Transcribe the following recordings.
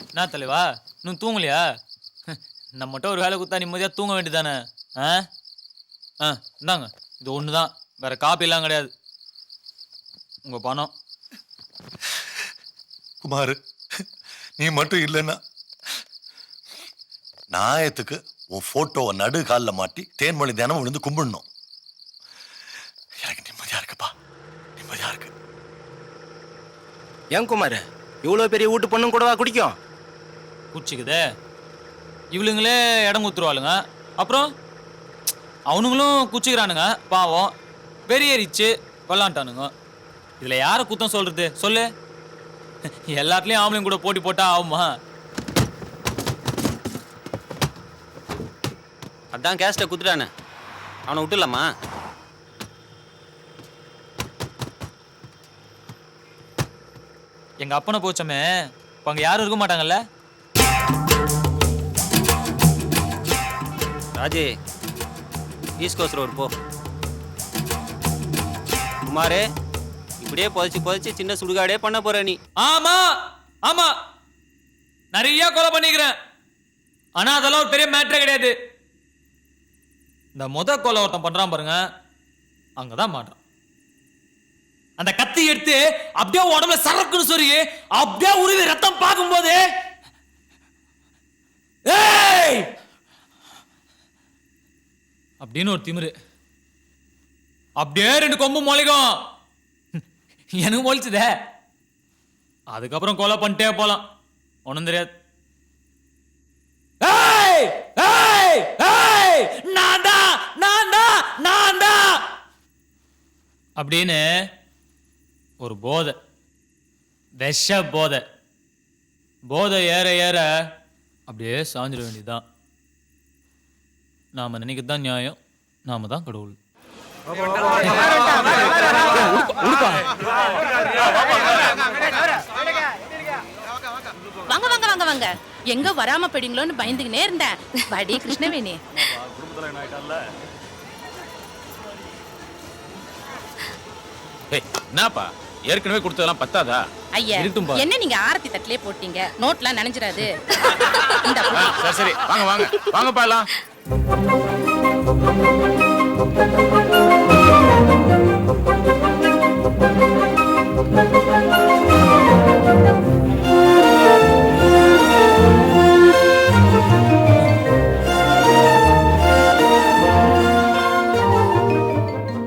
என்ன தலைவா இன்னும் தூங்கலையா? நம்மகிட்ட ஒரு வேலை கொடுத்தா நிம்மதியா தூங்க வேண்டியதானே? இந்தாங்க, இது ஒண்ணுதான், வேற காப்பி எல்லாம் கிடையாது. உங்க பணம். குமார், நீ மட்டும் இல்லைன்னா நாயத்துக்கு உன் போட்டோவை நடு காலில் மாட்டி தேன்மொழி தினம் விழுந்து கும்பிடணும். எனக்கு நிம்மதியா இருக்குப்பா, நிம்மதியா இருக்கு. ஏன் குமார், இவ்வளவு பெரிய வீட்டு பொண்ணும் கூடவா குடிக்கும்? குச்சிக்குதே, இவளுங்களே இடம் குத்துருவாளுங்க, அப்புறம் அவனுங்களும் குச்சிக்கிறானுங்க பாவம், வெறியேறிச்சு கொல்லாண்டானுங்க. இதுல யார குத்தம் சொல்றது சொல்லு? எல்லாத்துலயும் ஆம்பளையும் கூட போட்டி போட்டா ஆகுமா? அதான் கேஸ்ட குத்துட்டானே, அவனை விட்டுலாமா? எங்க அப்பனை போச்சமே, இப்ப அங்க யாரும் இருக்க மாட்டாங்கல்ல? ராஜே, ஈஸ்ட் கோஸ்ட் ரோடு போ. குமாரே, இப்படியே புதைச்சு சின்ன சுடுகாடே பண்ண போற நீ. ஆமா ஆமா, நிறைய கொலை பண்ணிக்கிறேன், ஆனா அதெல்லாம் ஒரு பெரிய மேட்டரே கிடையாது. இந்த கொலை ஒருத்தன் பண்றான் பாருங்க, அங்கதான் மாட்டான். அந்த கத்தி எடுத்து அப்படியே உடம்புல சரக்குன்னு சொல்லி அப்படியே உருவி ரத்தம் பார்க்கும்போது அப்படின்னு ஒரு திமிரு, அப்படியே 2 கொம்பு முளைக்கும். எனக்கு முளைச்சுதே, அதுக்கப்புறம் கொலை பண்ணிட்டே போலாம், ஒண்ணும் தெரியாது. அப்படின்னு ஒரு போதை, விஷ போதை. போதை ஏற ஏற அப்படியே சாஞ்சிட வேண்டியதுதான். நாம நினைக்கத்தான் நியாயம், நாம தான் கடவுள். வாங்க வாங்க வாங்க வாங்க, எங்க வராம போயிடுங்களோன்னு பயந்துக்கினே இருந்தேன். படி கிருஷ்ணவேணி. என்னப்பா, ஏற்கனவே கொடுத்ததெல்லாம் பத்தாதா? ஐயா, என்ன நீங்க ஆரத்தி தட்டிலே போட்டீங்க, நோட்லாம் நனைஞ்சிராது. சரி சரி, வாங்க வாங்க வாங்கப்பா எல்லாம்.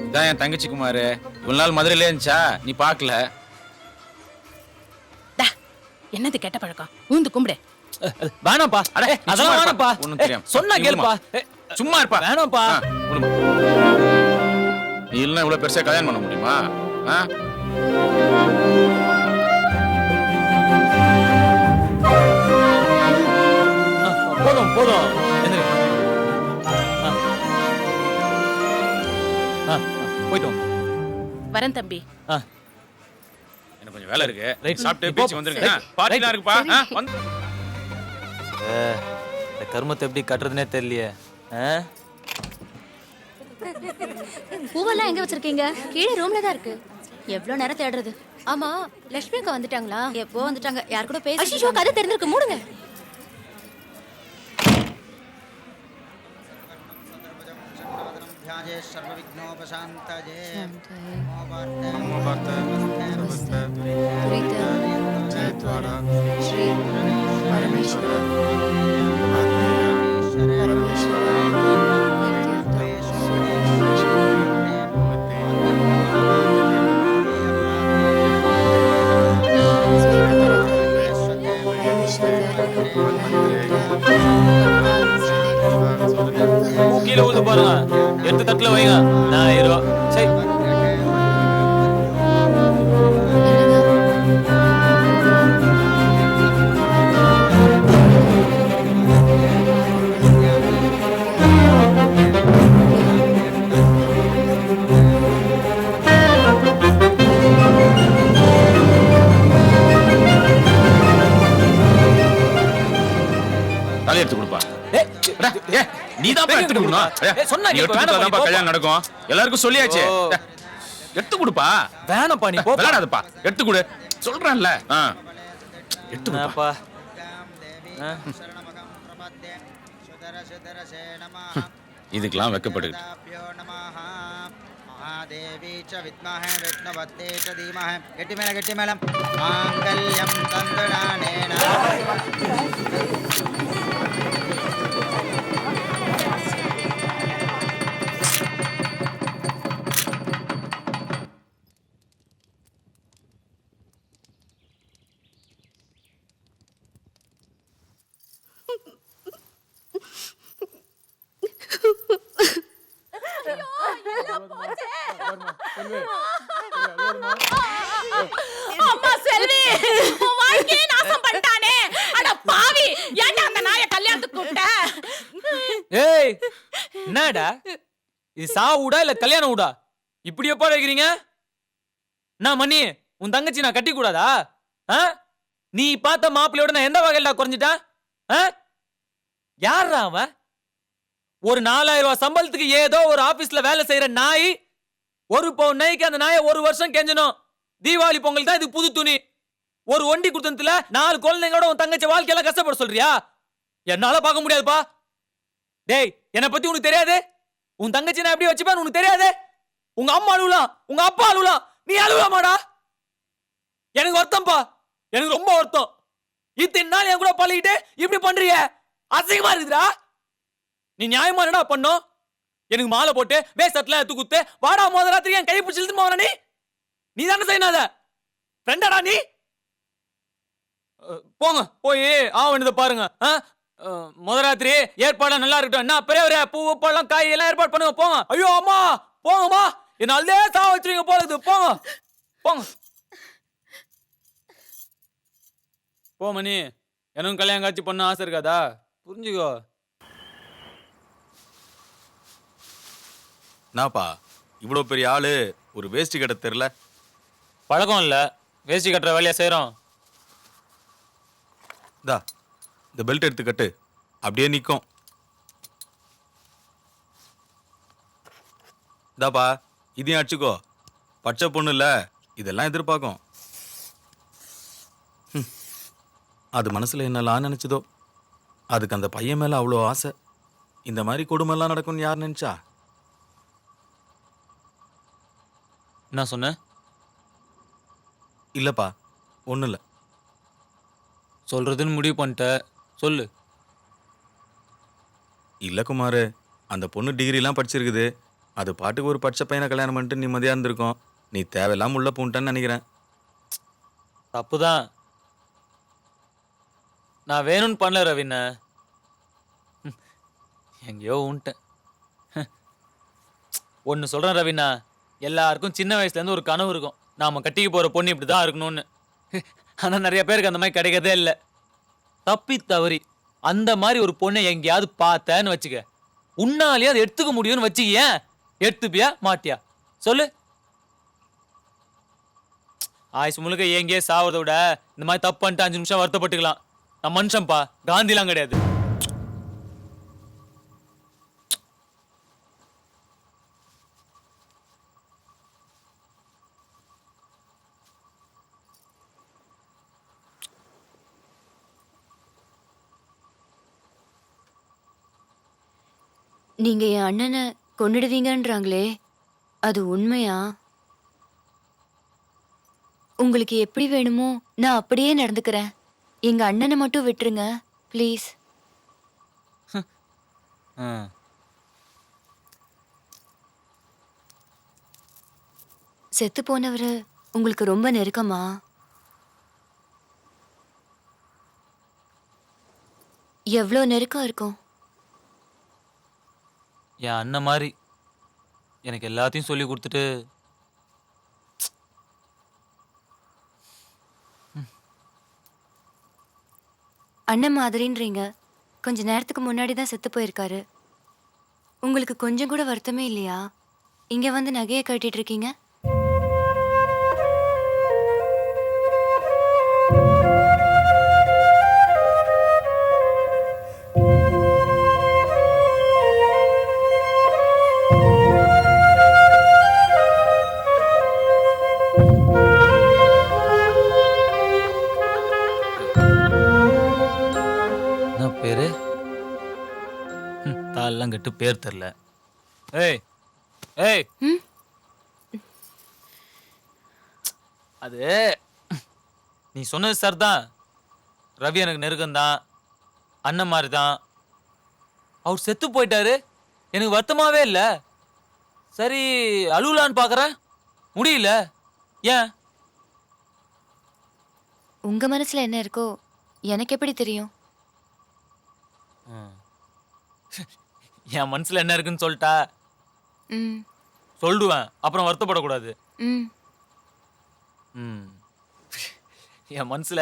இதான் என் தங்கச்சி குமார், இவ்வளவு நாள் மதுரையிலே இருந்துச்சா, நீ பாக்கல? என்னது கெட்ட பழக்கம், ஊந்து கும்பிடு. வேணாம்ப்பா, அதெல்லாம் வேணாம்ப்பா, ஒண்ணும் தெரியாம சொன்னா கேளுப்பா. சும்மா இருப்பா. வேணாம்ப்பா. நீ இல்லைன்னா இவ்வளவு பெருசா கல்யாணம் பண்ண முடியுமா? போதும் போதும், போயிட்டோம். வரேன் தம்பி. எனக்கு கொஞ்சம் வேலை இருக்கு, ரைட், சாப்பிட்டு பேசி வந்துருங்க. பார்ட்டிலாம் இருக்குப்பா. இந்த கர்மத்தை எப்படி கட்டுறதுனே தெரியலையே. பூவெல்லாம் எங்க வச்சிருக்கீங்க? கீழே ரூம்ல தான் இருக்கு. எவ்வளவு நேரம் தேடுறது? ஆமா, லட்சுமி அக்கா வந்துட்டாங்களா? எப்போ வந்துட்டாங்க, யார் கூட பேசி? ஐயோ, கதை தெரிஞ்சிருக்கு, மூடுங்க. கீழே ஊத்து பாருங்க, எடுத்து தட்டுல வைங்க. 1000 ரூபா. சரி, தலை எடுத்து கொடுப்பா. நீதான் எடுத்து கொடுக்கணும். சொன்னா கல்யாணம் நடக்கும், எல்லாருக்கும் சொல்லியாச்சு. எடுத்து கொடுப்பா. வேணாம்ப்பா, நீ போ. விளையாடாதப்பா, எடுத்து கொடு சொல்றேன்ல. எடுத்து கொடுப்பா. இதுக்கெல்லாம் வெக்கப்படுது. महादेवी च विद्महे विष्णुपत्नी च धीमहि गट्टिमेलं माङ्गल्यं तन्तुनानेन அம்மா செல்வி உன் வாழ்க்கையே நாசம் பண்ணிட்டானே. அட பாவி, ஏன்டா அந்த நாயை கல்யாணத்துக்கு கூப்பிட்ட? ஏய் என்னடா இது சாவுடா இல்ல கல்யாண ஊடா? இப்படி எப்பா வைக்கிறீங்க? நான் மணி உன் தங்கச்சி நான் கட்டி கூடாதா? நீ பார்த்த மாப்பிள்ளையோட நான் எந்த வகையில குறைஞ்சிட்டேன்? யாரா அவன்? ஒரு 4000 ரூபாய் சம்பளத்துக்கு ஏதோ ஒரு ஆபீஸ்ல வேலை செய்யற நாய். ஒரு பவுன் நைக்கு அந்த நாயை 1 வருஷம் கெஞ்சணும். தீபாவளி பொங்கல் தான் இது புது துணி. ஒரு ஒண்டி குடுத்தத்துல 4 குழந்தைங்களோட உன் தங்கச்சி வாழ்க்கையெல்லாம் கஷ்டப்பட சொல்றியா? என்னால பார்க்க முடியாதுப்பா. டேய், என்னை பத்தி உனக்கு தெரியாது? உன் தங்கச்சி நான் எப்படி வச்சுப்பேன் உனக்கு தெரியாது? உங்க அம்மா அழுவலாம், உங்க அப்பா அழுவலாம், நீ அழுவலாமாடா? எனக்கு வருத்தம்ப்பா, எனக்கு ரொம்ப வருத்தம். இத்தனை நாள் என் கூட பழகிட்டு இப்படி பண்றீங்க, அசிங்கமா இருக்குதுடா. நீ நியாயமா என்னடா பண்ணும்? எனக்கு மாலை போட்டு வேஸ்ட்ல எடுத்து குத்து வாடா மோதராத்திரி என் கை பிடிச்சி இழுத்து போவன நீ தானே செய்யணும். அத ஃப்ரெண்டாடா நீ. போங்க போய் வேண்டியதை பாருங்க. முதராத்திரி ஏற்பாடு நல்லா இருக்கட்டும். என்ன பெரியவரே, பூ பழம் காய் எல்லாம் ஏற்பாடு பண்ணுங்க. போங்க. ஐயோ அம்மா போங்கம்மா, என்னாலே சா வச்சிருங்க போல. போங்க போங்க. போ மணி, எனக்கும் கல்யாணம் காட்சி பண்ண ஆசை இருக்காதா? புரிஞ்சுக்கோ. என்னப்பா இவ்வளோ பெரிய ஆளு ஒரு வேஷ்டி கட்ட தெரியல? பழக்கம் இல்ல, வேஷ்டி கட்டுற வேலையா செய்யறோம். தா இந்த பெல்ட் எடுத்து கட்டு, அப்படியே நிற்கும். தாப்பா இதையும் அடிச்சுக்கோ. பச்சை பொண்ணு இல்ல, இதெல்லாம் எதிர்பார்க்கும். அது மனசுல என்னெல்லாம் நினைச்சதோ, அதுக்கு அந்த பையன் மேல அவ்வளோ ஆசை. இந்த மாதிரி கொடுமைலாம் நடக்கும்னு யார் நினைச்சா? என்ன சொன்ன? இல்லப்பா ஒன்றும் இல்லை. சொல்றதுன்னு முடிவு பண்ணிட்ட, சொல்லு. இல்லை குமார், அந்த பொண்ணு டிகிரிலாம் படிச்சிருக்குது. அது பாட்டுக்கு ஒரு பச்சை பையனை கல்யாணம் பண்ணிட்டு நிம்மதியாக இருந்திருக்கும். நீ தேவையில்லாம உள்ள பூண்டான்னு நினைக்கிறேன். தப்புதான். நான் வேணும்னு பண்ணல ரவின, எங்கேயோ உன்ட்டேன். ஒன்னு சொல்றேன் ரவினா, எல்லாருக்கும் சின்ன வயசுல இருந்து ஒரு கனவு இருக்கும், நாம கட்டிக்கு போற பொண்ணு இப்படிதான் இருக்கணும்னு. ஆனா நிறைய பேருக்கு அந்த மாதிரி கிடைக்கதே இல்லை. தப்பி தவறி அந்த மாதிரி ஒரு பொண்ணை எங்கேயாவது பார்த்தேன்னு வச்சுக்க, உன்னாலேயே அதை எடுத்துக்க முடியும்னு வச்சுக்க. எடுத்துப்பியா மாட்டியா சொல்லு? ஆயுசு முழுக்க எங்கேயே சாவதை விட இந்த மாதிரி தப்பு பண்ணிட்டு 5 நிமிஷம் வருத்தப்பட்டுக்கலாம். நான் மனுஷன்பா, காந்திலாம் கிடையாது. நீங்க என் அண்ணனை கொன்னுடுவீங்கன்றாங்களே, அது உண்மையா? உங்களுக்கு எப்படி வேணுமோ நான் அப்படியே நடந்துக்கிறேன். எங்க அண்ணனை மட்டும் விட்டுருங்க ப்ளீஸ். செத்து போனவரு உங்களுக்கு ரொம்ப நெருக்கமா? எவ்வளோ நெருக்கம் இருக்கும்? என் அண்ணன் மாதிரி எனக்கு எல்லாத்தையும் சொல்லி கொடுத்துட்டு அண்ணன் மாதிரின்றீங்க. கொஞ்ச நேரத்துக்கு முன்னாடி தான் செத்து போயிருக்காரு. உங்களுக்கு கொஞ்சம் கூட வருத்தமே இல்லையா? இங்க வந்து நகையை கட்டிட்டு இருக்கீங்க. காலெல்லாம் கெட்டு பேர் தெரில. ஏய் ஏய் ம்? அது நீ சொன்னது சார் தான். ரவி எனக்கு நெருக்கம்தான், அண்ணன் மாதிரி தான். அவர் செத்து போயிட்டாரு, எனக்கு வருத்தமாவே இல்லை. சரி அழுவலான்னு பார்க்குறேன், முடியல. ஏன்? உங்க மனசுல என்ன இருக்கோ எனக்கு எப்படி தெரியும்? என் மனசுல என்ன இருக்குன்னு சொல்லிட்டா ம் சொல்லுவேன், அப்புறம் வருத்தப்படக்கூடாது. ம் ம். என் மனசுல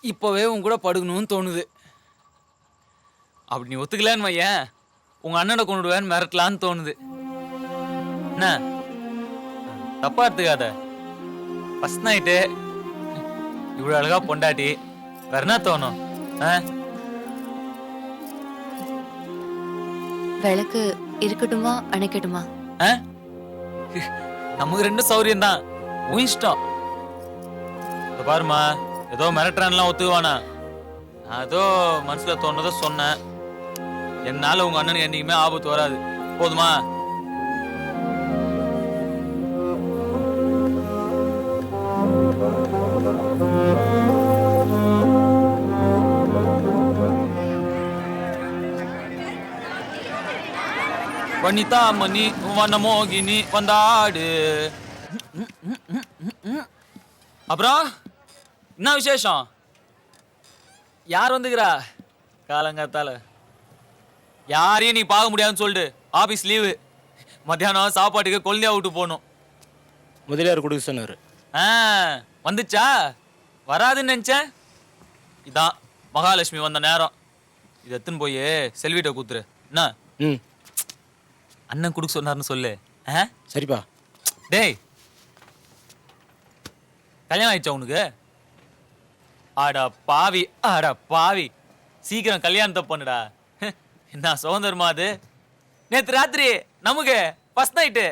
இப்போவே உன் கூட படுக்கணும்னு தோணுது. அப்படி நீ ஒத்துக்கலன்னு வையேன், உங்க அண்ணனை கொண்டுடுவேன்னு மிரட்டலான்னு தோணுது. என்ன தப்பா எடுத்துக்காத. ஃபர்ஸ்ட் நைட்டு இவ்வளோ அழகா பொண்டாட்டி, வேற என்ன தோணும்? விளக்கு இருக்கட்டுமா அணைக்கட்டுமா? நமக்கு ரெண்டும் சௌரியம் தான், உன் இஷ்டம். இத பாருமா, ஏதோ மிரட்டுறான்லாம் ஒத்துக்குவானா? நான் ஏதோ மனசுல தோணுறத சொன்னேன். என்னால உங்க அண்ணனுக்கு என்னைக்குமே ஆபத்து வராது, போதுமா? வனிதா மணி வனமோகினி வந்தாடு. அப்புறம் என்ன விசேஷம்? யார் வந்துக்கிறா காலங்காத்தால? யாரையும் நீ பார்க்க முடியாதுன்னு சொல்லிட்டு ஆபீஸ் லீவு. மத்தியானம் சாப்பாட்டுக்கு கொல்லியா விட்டு போகணும். முதலியார் கொடுக்க சொன்னார். வந்துச்சா? வராதுன்னு நினைச்சேன். இதான் மகாலட்சுமி வந்த நேரம். இதை எடுத்துன்னு போய் செல்விட்ட கூத்துரு. என்ன ம் அண்ணன் கொடுக்க சொன்னார்னு சொல்லு. சரிப்பா. டேய், கல்யாணம் ஆயிடுச்சா உனக்கு? அட பாவி, அட பாவி, சீக்கிரம் கல்யாணத்தை பண்ணுடா. என்ன சுதந்திரமா அது? நேத்து ராத்திரி நமக்கு ஃபர்ஸ்ட் நைட்டு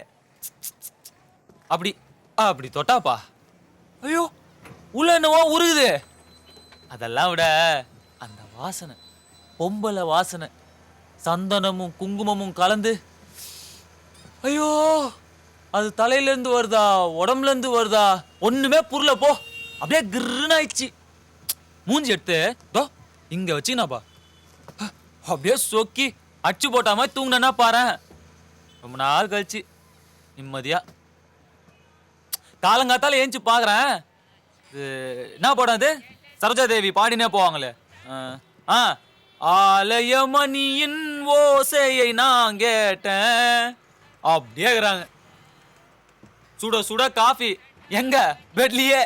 அப்படி அப்படி தொட்டாப்பா. ஐயோ, உள்ள என்னவோ உருகுது. அதெல்லாம் விட அந்த வாசனை, பொம்பளை வாசனை, சந்தனமும் குங்குமமும் கலந்து, ஐயோ, அது தலையில இருந்து வருதா உடம்புல இருந்து வருதா ஒண்ணுமே புரியல. போ, அப்படியே கிர்ன்னு ஆயிடுச்சு. மூஞ்சி எடுத்து தோ இங்க வச்சுனாப்பா, அப்படியே சொக்கி அச்சு போட்ட மாதிரி தூங்கினா பாரு. ரொம்ப நாள் கழிச்சு நிம்மதியா காலங்காத்தால ஏஞ்சி பாக்குறேன். என்ன படம் அது? சரோஜா தேவி பாடினே போவாங்களே, ஆலயமணியின் ஓசையை நான் கேட்டேன். அப்படியே இருக்கிறாங்க. சுட சுட காஃபி எங்க பெட்லயே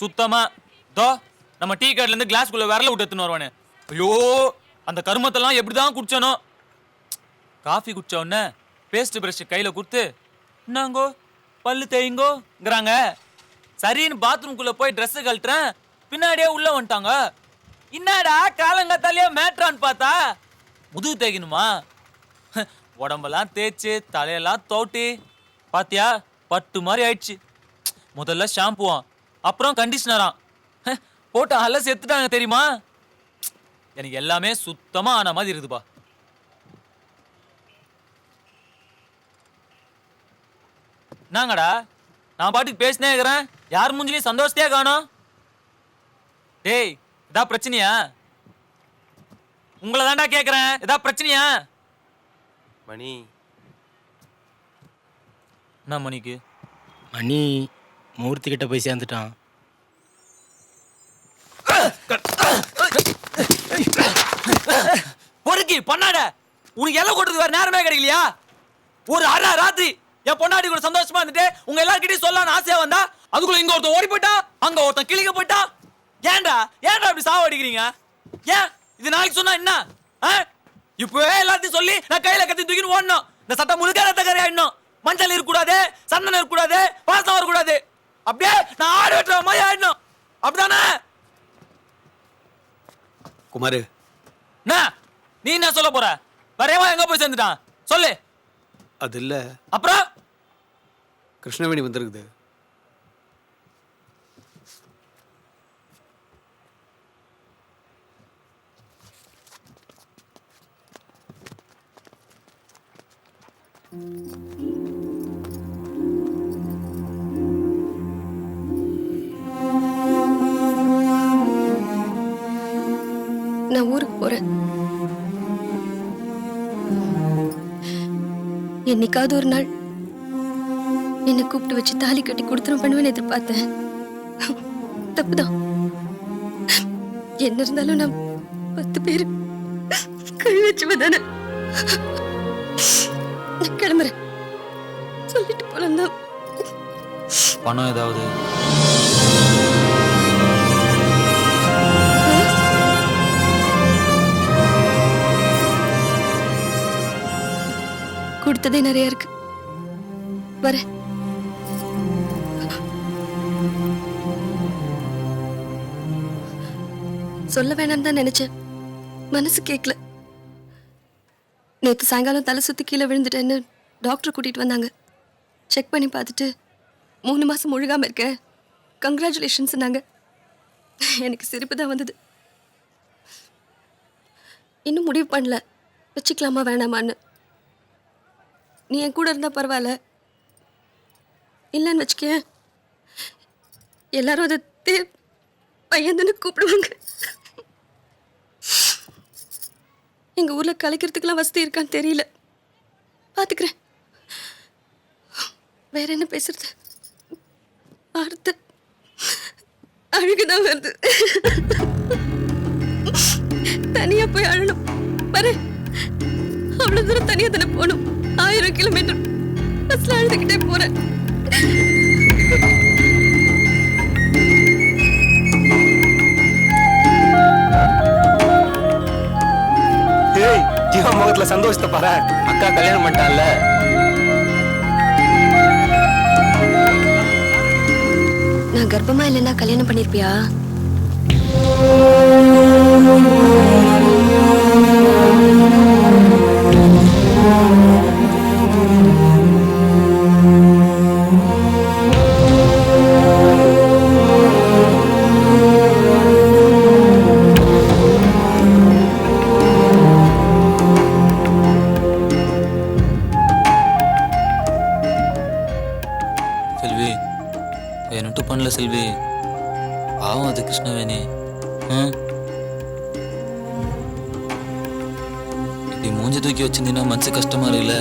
சுத்தமா. தோ நம்ம டீ கடைல இருந்து கிளாஸ்க்குள்ள விரல விட்டு எடுத்துன்னு வருவானே. ஐயோ, அந்த கருமத்தெல்லாம் எப்படிதான் குடிச்சனோ. காஃபி குடிச்ச உடனே பேஸ்ட் பிரஷ் கையில கொடுத்து, என்னங்கோ பல்லு தேய்ங்கோங்கிறாங்க. சரின்னு பாத்ரூம்குள்ள போய் ட்ரெஸ் கழட்டுறேன், பின்னாடியே உள்ள வந்துட்டாங்க. என்னடா காலங்காத்தாலேயே மேட்ரான்னு பார்த்தா முதுகு தேய்க்கணுமா? உடம்பெல்லாம் தேய்ச்சி தலையெல்லாம் தோட்டி பாத்தியா பட்டு மாதிரி ஆயிடுச்சு. முதல்ல ஷாம்புவான், அப்புறம் கண்டிஷனரான் போட்டு அலசி எடுத்துட்டாங்க தெரியுமா? எனக்கு எல்லாமே சுத்தமா ஆன மாதிரி இருக்குதுப்பா. என்னங்கடா நான் பாட்டுக்கு பேசினே இருக்கிறேன், யார் மூஞ்சிலையும் சந்தோஷத்தையே காணோம். டேய், இதா பிரச்சனையா? உங்களை தாண்டா கேட்குறேன், இதா பிரச்சனையா? மணி என்ன மணிக்கு? மணி மூர்த்தி கிட்ட போய் சேர்ந்துட்டான். பொறுக்கி பொண்ணாட, உனக்கு எல்லாம் கொட்டுறது வேற நேரமே கிடைக்கலையா? ஒரு அரை ராத்திரி என் பொண்டாடி கூட சந்தோஷமா இருந்துட்டு உங்க எல்லார்கிட்டயும் சொல்லலாம்னு ஆசையா வந்தா, அதுக்குள்ள இங்க ஒருத்தன் ஓடி போயிட்டா, அங்க ஒருத்தன் கிளிக்க போயிட்டா. ஏன்டா ஏன்டா இப்படி சாவடிக்கிறீங்க? ஏன் இது நாளைக்கு சொன்னா என்ன? இப்பவே எல்லாத்தையும் சொல்லி நான் கையில கத்தி தூக்கின்னு ஓடணும். இந்த சட்டம் முழுக்க ரத்தக்கரை ஆயிடணும். மஞ்சள் இருக்கக்கூடாது, சந்தனம் இருக்கக்கூடாது, வாசம் வரக்கூடாது. அப்படியே நான் ஆடு வெட்டுற மாதிரி ஆயிடணும். அப்படிதானே குமாரு? நீ என்ன சொல்ல போற? வரையவா எங்க போய் சேர்ந்துட்டான் சொல்லு. அது இல்ல, அப்புறம் கிருஷ்ணவேணி வந்திருக்குது. நான் ஊருக்கு போறேன். என்னைக்காவது ஒரு நாள் என்னை கூப்பிட்டு வச்சு தாலி கட்டி கொடுத்துரும் பண்ணுவேன்னு எதிர்பார்த்தேன். தப்புதான். என்ன இருந்தாலும் நான் 10 பேர் கை வச்சுவ தானே. நான் கிளம்புறேன். சொல்லிட்டு போலாம் தான். பணம் ஏதாவது கொடுத்ததே நிறைய இருக்கு. வரேன். சொல்ல வேணாம்னு தான் நினைச்சேன். மனசு கேட்கல. நேத்து சாயங்காலம் தலை சுத்தி கீழே விழுந்துட்டேன்னு டாக்டர் கூட்டிட்டு வந்தாங்க. செக் பண்ணி பார்த்துட்டு 3 மாசம் முழுகாம இருக்க, கங்க்ராச்சுலேஷன்ஸ் நாங்க. எனக்கு சிரிப்பு தான் வந்தது. இன்னும் முடிவு பண்ணல வச்சுக்கலாமா வேணாமான்னு. நீ என் கூட இருந்தா பரவாயில்ல, இல்லைன்னு வச்சுக்க எல்லாரும் அதை பையன் தானே கூப்பிடுவாங்க. எங்க ஊர்ல கலைக்கிறதுக்கெல்லாம் வசதி இருக்கான்னு தெரியல. பாத்துக்கிறேன். வேற என்ன பேசுறது? அடுத்து அழுகுதான் வருது. தனியா போய் அழணும். பாரு, அவ்வளவு தூரம் தனியா தானே போகணும். 1000 கிலோமீட்டர் பஸ்ல அழுதுகிட்டே போறேன். ஏய், ஜீவா முகத்துல சந்தோஷத்தை பாரு. அக்கா கல்யாணம் பண்ணிட்டான்ல. நான் கர்ப்பமா இல்லைன்னா கல்யாணம் பண்ணிருப்பியா? செல்வி என்னட்டு பண்ணல செல்வி. பாவம் அது கிருஷ்ணவேணி. இப்படி மூஞ்சி தூக்கி வச்சிருந்தீங்கன்னா மனசு கஷ்டமா இருக்குல்ல.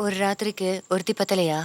ஒரு ராத்திரிக்கு ஒருத்தி பத்தலையா?